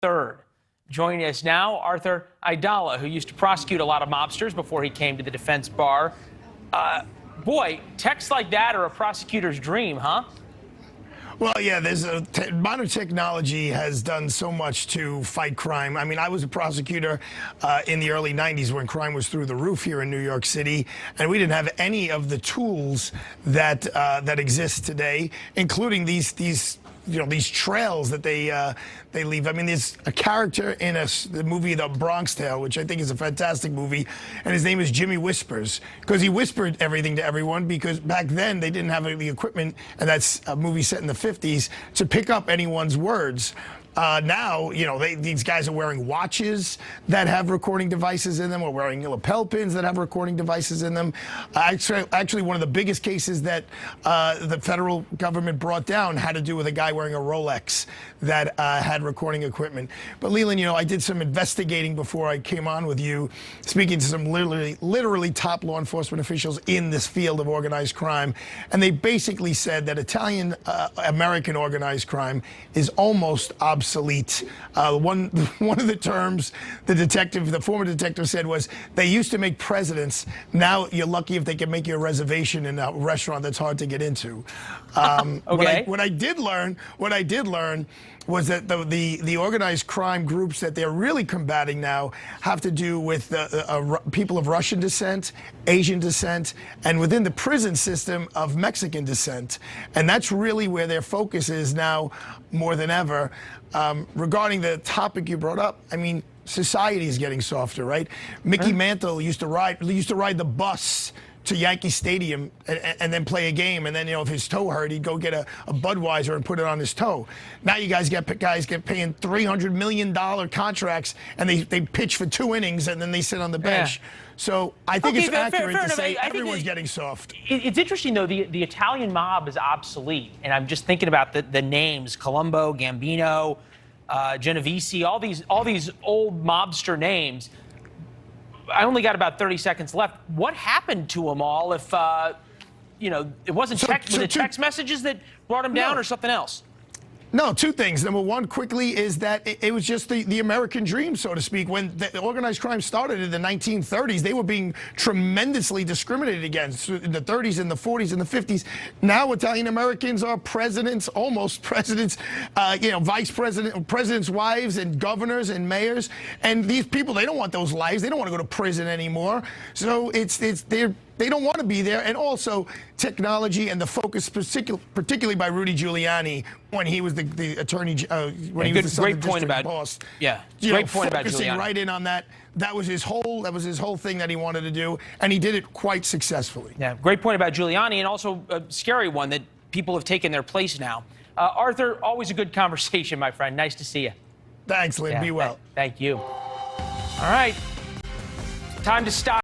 3rd. Joining us now, Arthur Aidala, who used to prosecute a lot of mobsters before he came to the defense bar. Boy, texts like that are a prosecutor's dream, huh? Well, yeah, modern technology has done so much to fight crime. I mean, I was a prosecutor in the early 90s when crime was through the roof here in New York City, and we didn't have any of the tools that exist today, including these trails that they leave. I mean, there's a character in the movie The Bronx Tale, which I think is a fantastic movie, and his name is Jimmy Whispers, because he whispered everything to everyone, because back then they didn't have the equipment, and that's a movie set in the 50s, to pick up anyone's words. Now, these guys are wearing watches that have recording devices in them, or wearing lapel pins that have recording devices in them. Actually, one of the biggest cases that the federal government brought down had to do with a guy wearing a Rolex that had recording equipment. But Leland, I did some investigating before I came on with you, speaking to some literally top law enforcement officials in this field of organized crime, and they basically said that Italian American organized crime is almost obsolete. One of the terms the former detective said was, they used to make presidents. Now you're lucky if they can make you a reservation in a restaurant that's hard to get into. Okay. What I did learn was that the organized crime groups that they're really combating now have to do with people of Russian descent, Asian descent, and within the prison system of Mexican descent. And that's really where their focus is now more than ever. Regarding the topic you brought up, I mean, society is getting softer, right? Mickey Mantle used to ride the bus to Yankee Stadium and then play a game, and then if his toe hurt, he'd go get a Budweiser and put it on his toe. Now you guys get paying $300 million contracts, and they pitch for 2 innings and then they sit on the bench. Yeah. So I think it's accurate to say everyone's getting soft. It's interesting, though, the Italian mob is obsolete, and I'm just thinking about the names: Colombo, Gambino, Genovese, all these old mobster names. I only got about 30 seconds left. What happened to them all if, it wasn't text messages that brought them down, or something else? No, 2 things. Number one, quickly, is that it was just the American dream, so to speak. When the organized crime started in the 1930s, they were being tremendously discriminated against in the 30s and the 40s and the 50s. Now Italian Americans are presidents, almost presidents, vice president, presidents' wives, and governors and mayors. And these people, they don't want those lives. They don't want to go to prison anymore. So they don't want to be there. And also technology and the focus, particularly by Rudy Giuliani, when he was the attorney, when he was the Southern District boss. Yeah, great point about Giuliani. Focusing right in on that. That was his whole thing that he wanted to do, and he did it quite successfully. Yeah, great point about Giuliani, and also a scary one that people have taken their place now. Arthur, always a good conversation, my friend. Nice to see you. Thanks, Lynn. Be well. Thank you. All right, time to stop.